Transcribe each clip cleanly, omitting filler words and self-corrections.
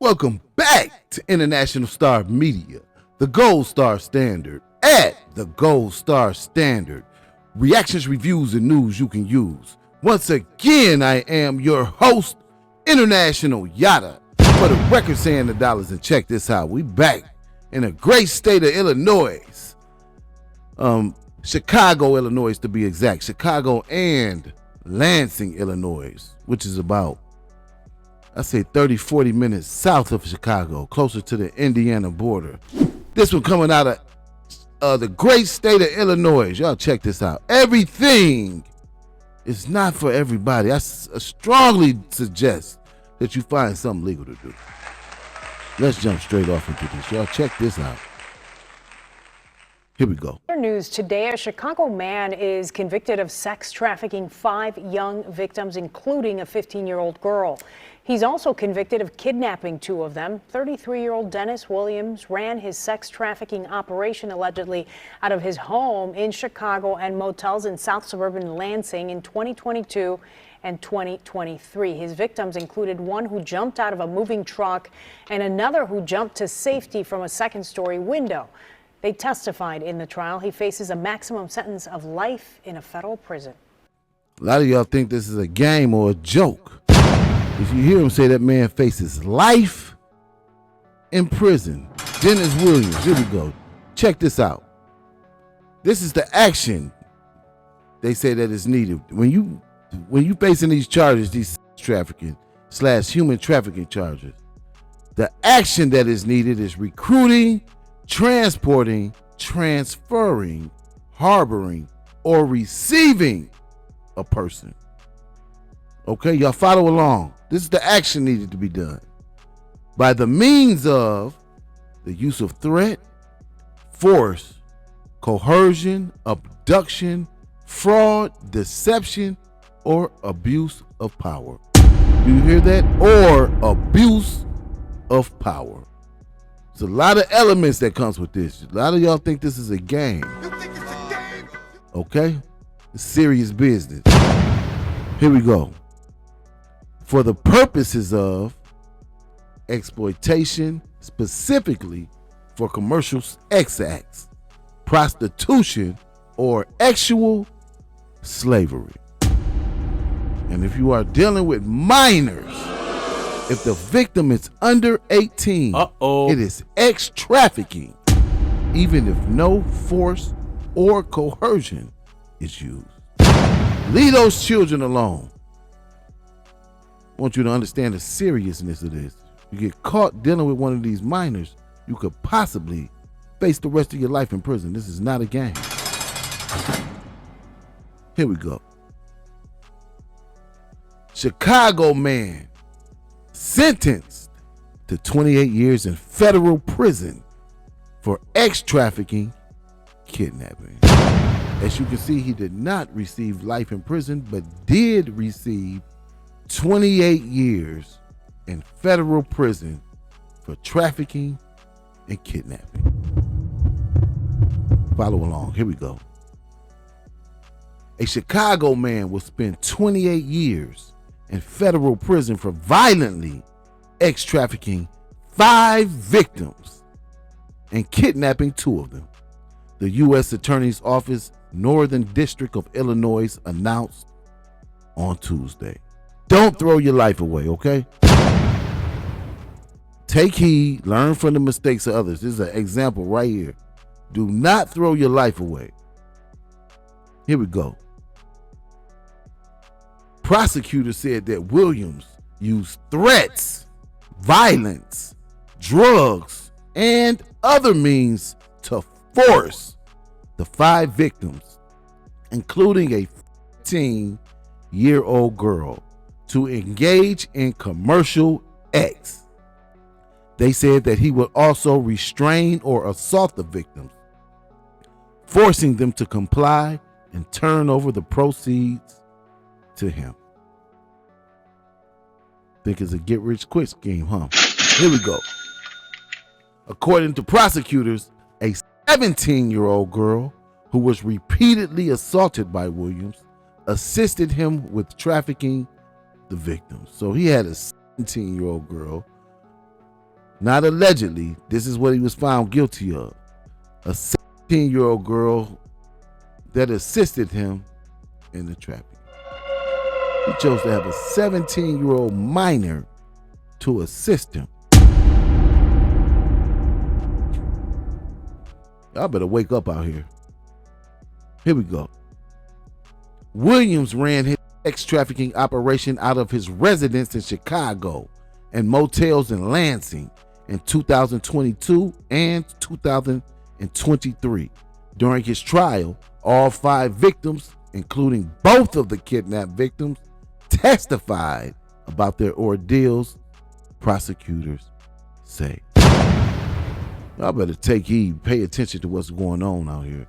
Welcome back to International Star Media, the gold star standard. At the gold star standard, reactions, reviews, and news you can use. Once again, I am your host, International Yada, for the record saying the dollars. And check this out, we back in a great state of Illinois. Chicago, Illinois to be exact. Chicago and Lansing, Illinois, which is about, I say 30-40 minutes south of Chicago, closer to the Indiana border. This one coming out of the great state of Illinois. Y'all check this out. Everything is not for everybody. I strongly suggest that you find something legal to do. Let's jump straight off into this. Y'all check this out. Here we go. News today, a Chicago man is convicted of sex trafficking 5 young victims, including a 15-year-old girl. He's also convicted of kidnapping 2 of them. 33-year-old Dennis Williams ran his sex trafficking operation allegedly out of his home in Chicago and motels in South suburban Lansing in 2022 and 2023. His victims included one who jumped out of a moving truck and another who jumped to safety from a second-story window. They testified in the trial. He faces a maximum sentence of life in a federal prison. A lot of y'all think this is a game or a joke. If you hear him say that man faces life in prison. Dennis Williams, here we go. Check this out. This is the action they say that is needed. When you facing these charges, these trafficking / human trafficking charges, the action that is needed is recruiting, transporting, transferring, harboring, or receiving a person. Okay, y'all follow along. This is the action needed to be done by the means of the use of threat, force, coercion, abduction, fraud, deception, or abuse of power. Do you hear that? Or abuse of power. There's a lot of elements that comes with this. A lot of y'all think this is a game. You think it's a game? Okay? It's serious business. Here we go. For the purposes of exploitation, specifically for commercial sex acts, prostitution, or actual slavery. And if you are dealing with minors, if the victim is under 18, it is trafficking, even if no force or coercion is used. Leave those children alone. I want you to understand the seriousness of this. You get caught dealing with one of these minors, you could possibly face the rest of your life in prison. This is not a game. Here we go. Chicago man sentenced to 28 years in federal prison for trafficking, kidnapping. As you can see, he did not receive life in prison, but did receive 28 years in federal prison for trafficking and kidnapping. Follow along. Here we go. A Chicago man will spend 28 years in federal prison for violently trafficking 5 victims and kidnapping 2 of them. The U.S. Attorney's Office, Northern District of Illinois, announced on Tuesday. Don't throw your life away, okay? Take heed, learn from the mistakes of others. This is an example right here. Do not throw your life away. Here we go. Prosecutors said that Williams used threats, violence, drugs, and other means to force the 5 victims, including a 15-year-old girl, to engage in commercial acts. They said that he would also restrain or assault the victims, forcing them to comply and turn over the proceeds to him. Think it's a get-rich-quick scheme, huh? Here we go. According to prosecutors, a 17-year-old girl who was repeatedly assaulted by Williams assisted him with trafficking the victims. So he had a 17-year-old girl Not allegedly, this is what he was found guilty of. A 17-year-old girl that assisted him in the trafficking. He chose to have a 17-year-old minor to assist him. Y'all better wake up out here. Here we go. Williams ran his sex trafficking operation out of his residence in Chicago and motels in Lansing in 2022 and 2023. During his trial, all 5 victims, including both of the kidnapped victims, testified about their ordeals, prosecutors say. Y'all better take heed, pay attention to what's going on out here.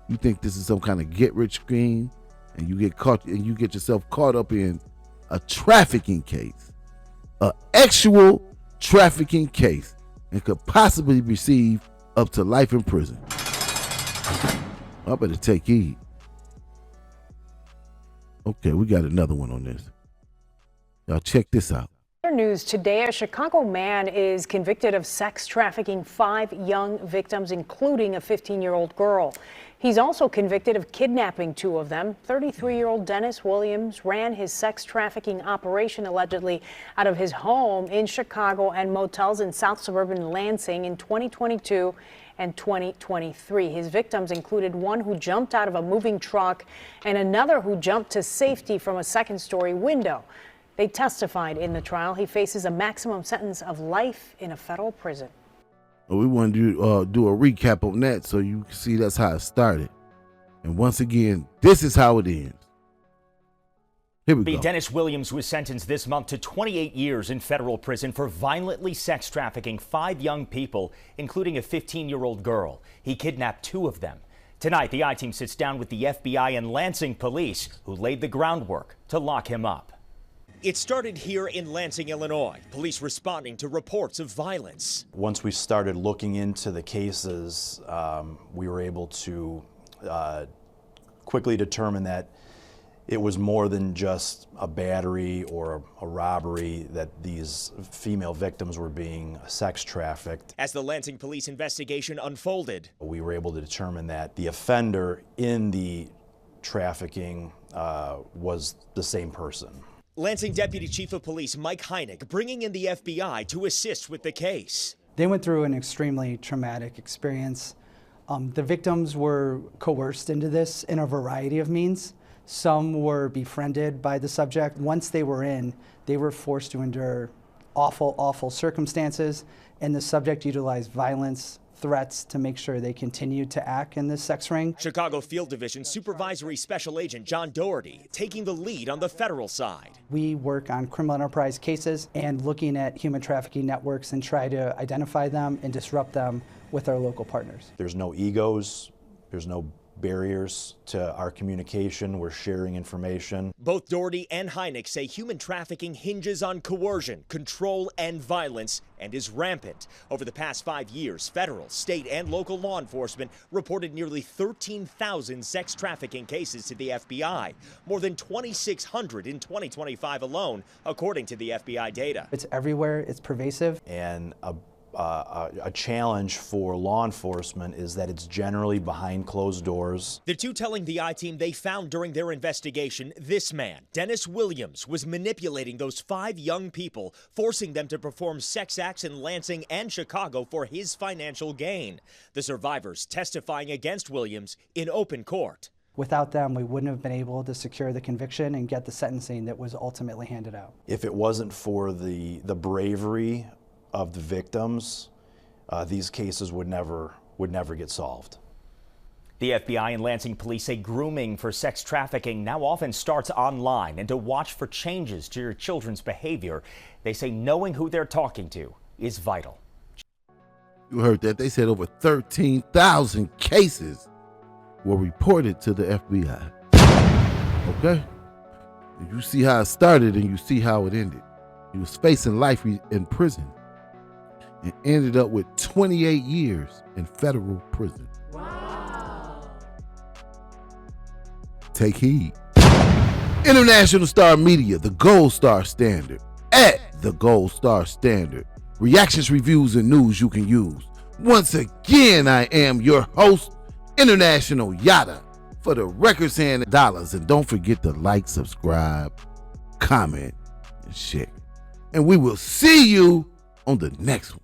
You think this is some kind of get-rich scheme, and you get caught, and you get yourself caught up in a trafficking case, an actual trafficking case, and could possibly receive up to life in prison. I better take heed. Okay, we got another one on this. Y'all check this out. Other news today, a Chicago man is convicted of sex trafficking 5 young victims, including a 15-year-old girl. He's also convicted of kidnapping 2 of them. 33-year-old Dennis Williams ran his sex trafficking operation allegedly out of his home in Chicago and motels in South suburban Lansing in 2022 and 2023. His victims included one who jumped out of a moving truck and another who jumped to safety from a 2nd-story window. They testified in the trial. He faces a maximum sentence of life in a federal prison. We want to do a recap on that so you can see that's how it started. And once again, this is how it ends. Here we go. Dennis Williams was sentenced this month to 28 years in federal prison for violently sex trafficking 5 young people, including a 15-year-old girl. He kidnapped 2 of them. Tonight, the I-Team sits down with the FBI and Lansing police, who laid the groundwork to lock him up. It started here in Lansing, Illinois, police responding to reports of violence. Once we started looking into the cases, we were able to quickly determine that it was more than just a battery or a robbery, that these female victims were being sex trafficked. As the Lansing police investigation unfolded, we were able to determine that the offender in the trafficking was the same person. Lansing Deputy Chief of Police Mike Heineck bringing in the FBI to assist with the case. They went through an extremely traumatic experience. The victims were coerced into this in a variety of means. Some were befriended by the subject. Once they were in, they were forced to endure awful, awful circumstances, and the subject utilized violence, threats to make sure they continued to act in this sex ring. Chicago Field Division Supervisory Special Agent John Doherty taking the lead on the federal side. We work on criminal enterprise cases and looking at human trafficking networks and try to identify them and disrupt them with our local partners. There's no egos, there's no barriers to our communication. We're sharing information. Both Doherty and Heineck say human trafficking hinges on coercion, control, and violence, and is rampant. Over the past 5 years, federal, state, and local law enforcement reported nearly 13,000 sex trafficking cases to the FBI, more than 2,600 in 2025 alone, according to the FBI data. It's everywhere, it's pervasive. And a challenge for law enforcement is that it's generally behind closed doors. The 2 telling the I-Team they found during their investigation, this man, Dennis Williams, was manipulating those 5 young people, forcing them to perform sex acts in Lansing and Chicago for his financial gain. The survivors testifying against Williams in open court. Without them, we wouldn't have been able to secure the conviction and get the sentencing that was ultimately handed out. If it wasn't for the bravery of the victims, these cases would never get solved. The FBI and Lansing police say grooming for sex trafficking now often starts online, and to watch for changes to your children's behavior, they say knowing who they're talking to is vital. You heard that. They said over 13,000 cases were reported to the FBI. Okay? You see how it started and you see how it ended. He was facing life in prison and ended up with 28 years in federal prison. Wow. Take heed. International Star Media, the Gold Star Standard, at the Gold Star Standard, reactions, reviews, and news you can use. Once again, I am your host, International Yada, for the records and dollars. And don't forget to like, subscribe, comment, and share. And we will see you on the next one.